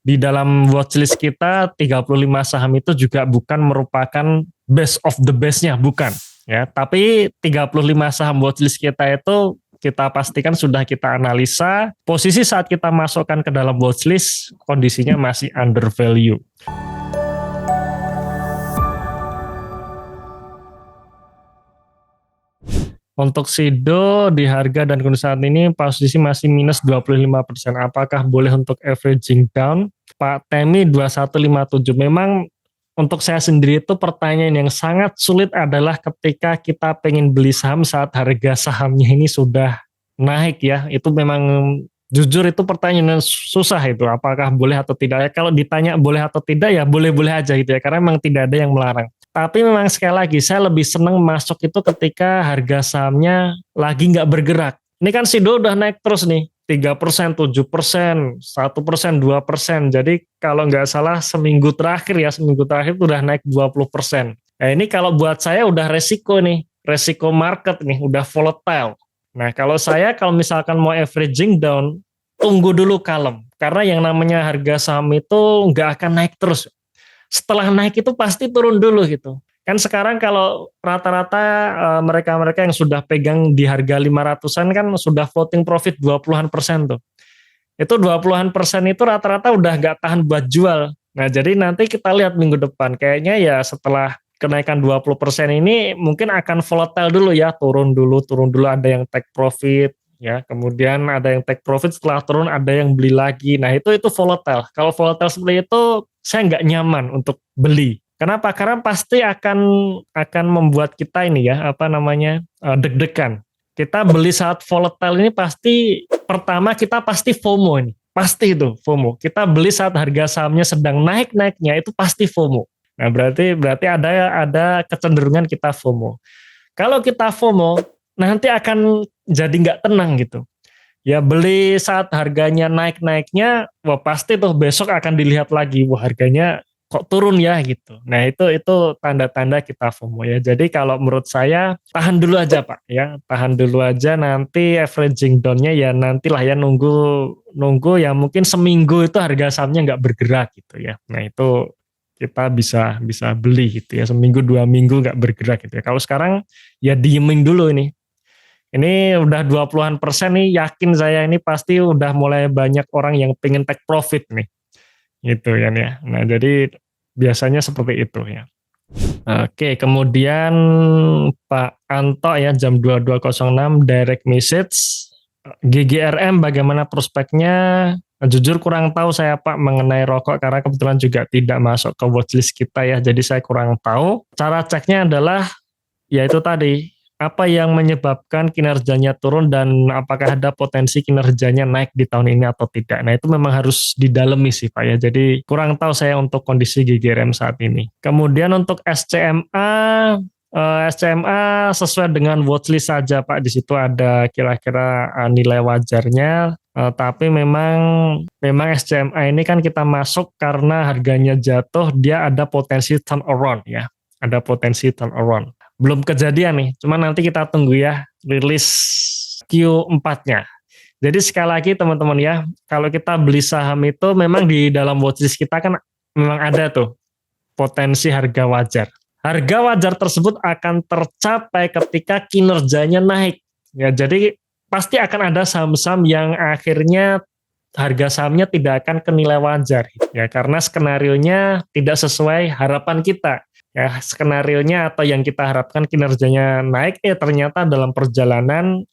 di dalam watchlist kita 35 saham itu juga bukan merupakan best of the best-nya, bukan. Ya, tapi 35 saham watchlist kita itu kita pastikan sudah kita analisa, posisi saat kita masukkan ke dalam watchlist, kondisinya masih under value. Untuk Sido di harga dan kondisi saat ini posisi masih minus 25%. Apakah boleh untuk averaging down? Pak Temi 2157. Memang untuk saya sendiri itu pertanyaan yang sangat sulit adalah ketika kita pengen beli saham saat harga sahamnya ini sudah naik ya. Itu memang jujur itu pertanyaan yang susah itu. Apakah boleh atau tidak? Ya, kalau ditanya boleh atau tidak ya boleh-boleh aja gitu ya. Karena memang tidak ada yang melarang. Tapi memang sekali lagi saya lebih senang masuk itu ketika harga sahamnya lagi nggak bergerak. Ini kan Sido udah naik terus nih, 3%, 7%, 1%, 2%. Jadi kalau nggak salah seminggu terakhir udah naik 20%. Nah ini kalau buat saya udah resiko nih, resiko market nih, udah volatile. Nah kalau misalkan mau averaging down, tunggu dulu kalem. Karena yang namanya harga saham itu nggak akan naik terus. Setelah naik itu pasti turun dulu gitu. Kan sekarang kalau rata-rata mereka-mereka yang sudah pegang di harga 500-an kan sudah floating profit 20-an% tuh. Itu 20-an% itu rata-rata udah nggak tahan buat jual. Nah jadi nanti kita lihat minggu depan. Kayaknya ya setelah kenaikan 20% ini mungkin akan volatile dulu ya. Turun dulu ada yang take profit. Ya, kemudian ada yang take profit, setelah turun ada yang beli lagi. Nah itu volatile. Kalau volatile seperti itu saya nggak nyaman untuk beli. Kenapa? Karena pasti akan membuat kita ini ya deg-degan. Kita beli saat volatile ini pasti pertama kita pasti FOMO ini, pasti itu FOMO. Kita beli saat harga sahamnya sedang naik-naiknya itu pasti FOMO. Nah berarti ada kecenderungan kita FOMO. Kalau kita FOMO nanti akan jadi nggak tenang gitu. Ya beli saat harganya naik-naiknya, wah pasti tuh besok akan dilihat lagi, wah harganya kok turun ya gitu. Nah itu tanda-tanda kita FOMO ya. Jadi kalau menurut saya tahan dulu aja Pak ya, tahan dulu aja nanti averaging down-nya ya nantilah ya nunggu ya mungkin seminggu itu harga sahamnya nggak bergerak gitu ya. Nah itu kita bisa beli gitu ya, seminggu 2 minggu nggak bergerak gitu ya. Kalau sekarang ya diemin dulu ini. Ini udah 20-an% nih, yakin saya ini pasti udah mulai banyak orang yang pengen take profit nih. Gitu kan ya. Nah jadi biasanya seperti itu ya. Oke, kemudian Pak Anto ya jam 22.06 direct message. GGRM bagaimana prospeknya? Jujur kurang tahu saya Pak mengenai rokok karena kebetulan juga tidak masuk ke watchlist kita ya. Jadi saya kurang tahu. Cara ceknya adalah yaitu tadi, apa yang menyebabkan kinerjanya turun dan apakah ada potensi kinerjanya naik di tahun ini atau tidak. Nah itu memang harus didalami sih Pak ya. Jadi kurang tahu saya untuk kondisi GGRM saat ini. Kemudian untuk SCMA sesuai dengan watchlist saja Pak. Di situ ada kira-kira nilai wajarnya. Tapi memang SCMA ini kan kita masuk karena harganya jatuh, dia ada potensi turnaround ya. Ada potensi turnaround. Belum kejadian nih, cuma nanti kita tunggu ya rilis Q4-nya. Jadi sekali lagi teman-teman ya, kalau kita beli saham itu memang di dalam watchlist kita kan memang ada tuh potensi harga wajar. Harga wajar tersebut akan tercapai ketika kinerjanya naik. Ya, jadi pasti akan ada saham-saham yang akhirnya harga sahamnya tidak akan ke nilai wajar ya karena skenarionya tidak sesuai harapan kita. Ya, skenarionya atau yang kita harapkan kinerjanya naik, ternyata dalam perjalanan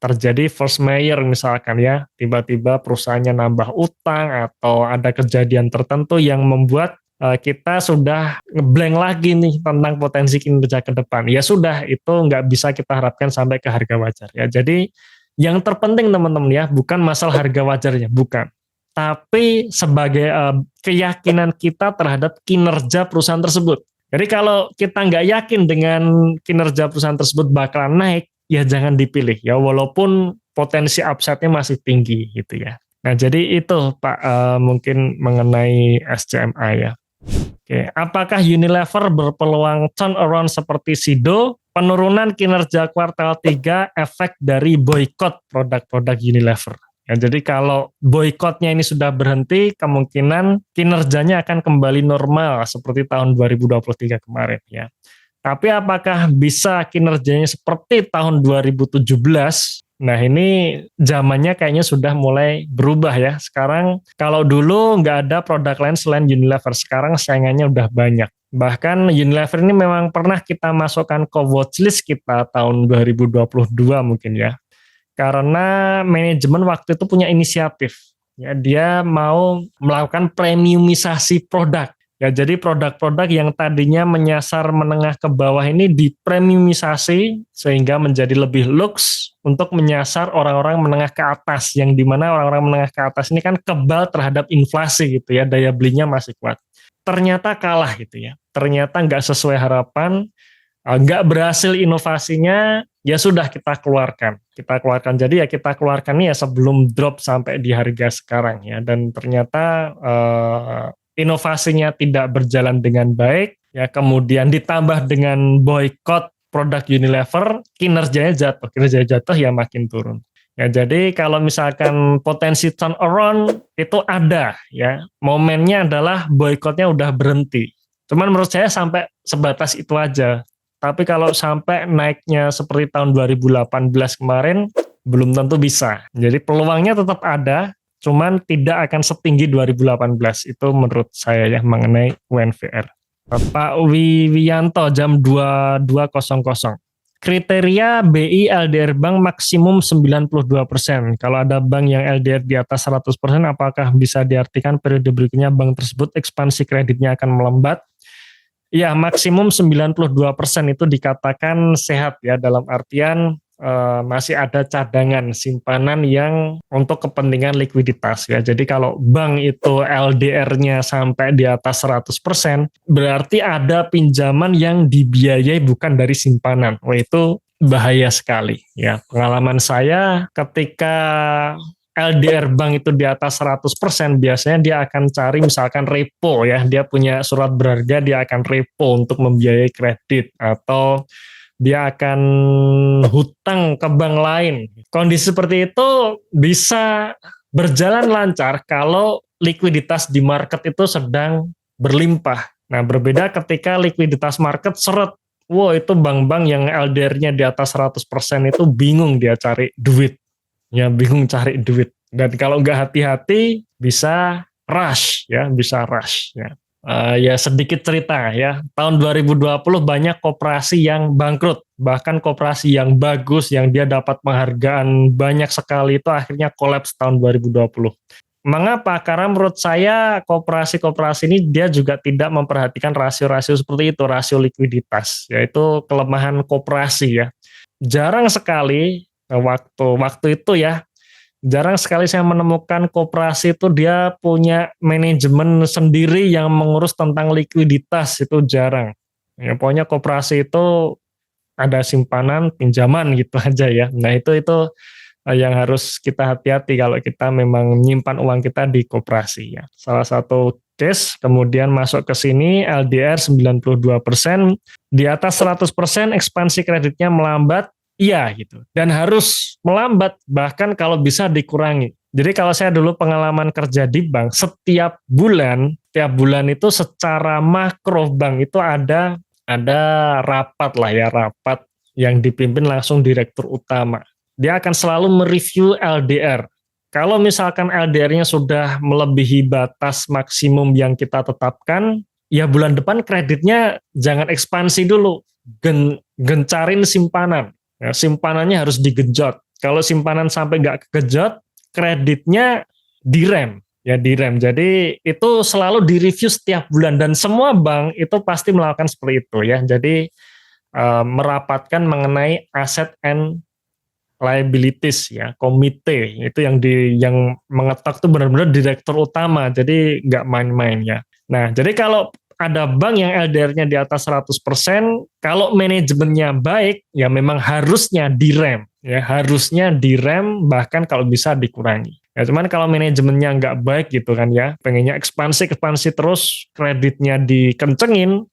terjadi force majeure misalkan ya, tiba-tiba perusahaannya nambah utang atau ada kejadian tertentu yang membuat kita sudah ngeblank lagi nih tentang potensi kinerja ke depan. Ya sudah, itu nggak bisa kita harapkan sampai ke harga wajar ya. Jadi yang terpenting teman-teman ya, bukan masalah harga wajarnya, bukan. Tapi sebagai keyakinan kita terhadap kinerja perusahaan tersebut. Jadi kalau kita nggak yakin dengan kinerja perusahaan tersebut bakalan naik, ya jangan dipilih ya walaupun potensi upside-nya masih tinggi gitu ya. Nah jadi itu Pak mungkin mengenai SCMA ya. Oke, apakah Unilever berpeluang turnaround seperti Sido? Penurunan kinerja kuartal 3 efek dari boykot produk-produk Unilever. Ya, jadi kalau boykotnya ini sudah berhenti, kemungkinan kinerjanya akan kembali normal seperti tahun 2023 kemarin ya. Tapi apakah bisa kinerjanya seperti tahun 2017? Nah ini zamannya kayaknya sudah mulai berubah ya. Sekarang kalau dulu nggak ada produk lain selain Unilever, sekarang saingannya udah banyak. Bahkan Unilever ini memang pernah kita masukkan ke watchlist kita tahun 2022 mungkin ya. Karena manajemen waktu itu punya inisiatif. Ya, dia mau melakukan premiumisasi produk. Ya, jadi produk-produk yang tadinya menyasar menengah ke bawah ini dipremiumisasi sehingga menjadi lebih lux untuk menyasar orang-orang menengah ke atas, yang dimana orang-orang menengah ke atas ini kan kebal terhadap inflasi gitu ya, daya belinya masih kuat. Ternyata kalah gitu ya, ternyata nggak sesuai harapan, nggak berhasil inovasinya, ya sudah kita keluarkan jadi ya kita keluarkan ya sebelum drop sampai di harga sekarang ya, dan ternyata inovasinya tidak berjalan dengan baik ya, kemudian ditambah dengan boykot produk Unilever, kinerjanya jatuh ya makin turun ya. Jadi kalau misalkan potensi turnaround itu ada ya, momennya adalah boykotnya udah berhenti, cuman menurut saya sampai sebatas itu aja. Tapi kalau sampai naiknya seperti tahun 2018 kemarin, belum tentu bisa. Jadi peluangnya tetap ada, cuman tidak akan setinggi 2018. Itu menurut saya ya mengenai UNVR. Pak Wiwianto jam 22.00. Kriteria BI LDR Bank maksimum 92%. Kalau ada bank yang LDR di atas 100%, apakah bisa diartikan periode berikutnya bank tersebut ekspansi kreditnya akan melambat? Ya, maksimum 92% itu dikatakan sehat ya, dalam artian masih ada cadangan simpanan yang untuk kepentingan likuiditas ya. Jadi kalau bank itu LDR-nya sampai di atas 100%, berarti ada pinjaman yang dibiayai bukan dari simpanan. Wah, itu bahaya sekali ya. Pengalaman saya ketika LDR bank itu di atas 100%, biasanya dia akan cari misalkan repo ya, dia punya surat berharga, dia akan repo untuk membiayai kredit, atau dia akan hutang ke bank lain. Kondisi seperti itu bisa berjalan lancar kalau likuiditas di market itu sedang berlimpah. Nah, berbeda ketika likuiditas market seret. Wow, itu bank-bank yang LDR-nya di atas 100% itu bingung dia cari duit. Ya, bingung cari duit, dan kalau nggak hati-hati bisa rush ya, bisa rush ya. Ya sedikit cerita ya, tahun 2020 banyak koperasi yang bangkrut, bahkan koperasi yang bagus yang dia dapat penghargaan banyak sekali itu akhirnya kolaps tahun 2020. Mengapa? Karena menurut saya koperasi-koperasi ini dia juga tidak memperhatikan rasio-rasio seperti itu, rasio likuiditas, yaitu kelemahan koperasi ya. Jarang sekali waktu itu ya, jarang sekali saya menemukan koperasi itu dia punya manajemen sendiri yang mengurus tentang likuiditas, itu jarang. Ya, pokoknya koperasi itu ada simpanan, pinjaman gitu aja ya. Nah itu yang harus kita hati-hati kalau kita memang menyimpan uang kita di koperasi ya. Salah satu case kemudian masuk ke sini LDR 92%, di atas 100% ekspansi kreditnya melambat. Iya gitu, dan harus melambat, bahkan kalau bisa dikurangi. Jadi kalau saya dulu pengalaman kerja di bank, setiap bulan itu secara makro bank itu ada rapat lah ya, rapat yang dipimpin langsung direktur utama. Dia akan selalu mereview LDR. Kalau misalkan LDR-nya sudah melebihi batas maksimum yang kita tetapkan, ya bulan depan kreditnya jangan ekspansi dulu, gencarin simpanan. Ya, simpanannya harus digenjot. Kalau simpanan sampai nggak kegejot, kreditnya direm. Ya direm. Jadi itu selalu direview setiap bulan, dan semua bank itu pasti melakukan seperti itu ya. Jadi merapatkan mengenai asset and liabilities ya, komite itu yang mengetok tuh benar-benar direktur utama. Jadi nggak main-main ya. Nah, jadi kalau ada bank yang LDR-nya di atas 100%, kalau manajemennya baik, ya memang harusnya direm. Ya, harusnya direm, bahkan kalau bisa dikurangi. Ya, cuman kalau manajemennya nggak baik gitu kan ya, pengennya ekspansi terus, kreditnya dikencengin,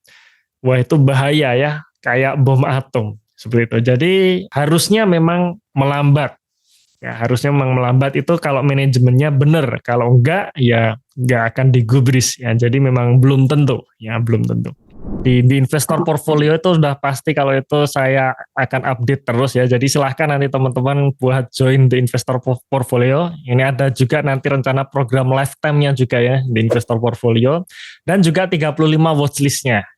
wah itu bahaya ya, kayak bom atom. Seperti itu. Jadi harusnya memang melambat. Ya harusnya memang melambat itu kalau manajemennya benar, kalau enggak ya nggak akan digubris ya. Jadi memang belum tentu, ya belum tentu. Di investor portfolio itu sudah pasti kalau itu saya akan update terus ya. Jadi silahkan nanti teman-teman buat join di investor portfolio. Ini ada juga nanti rencana program lifetime-nya juga ya di investor portfolio. Dan juga 35 watchlist-nya.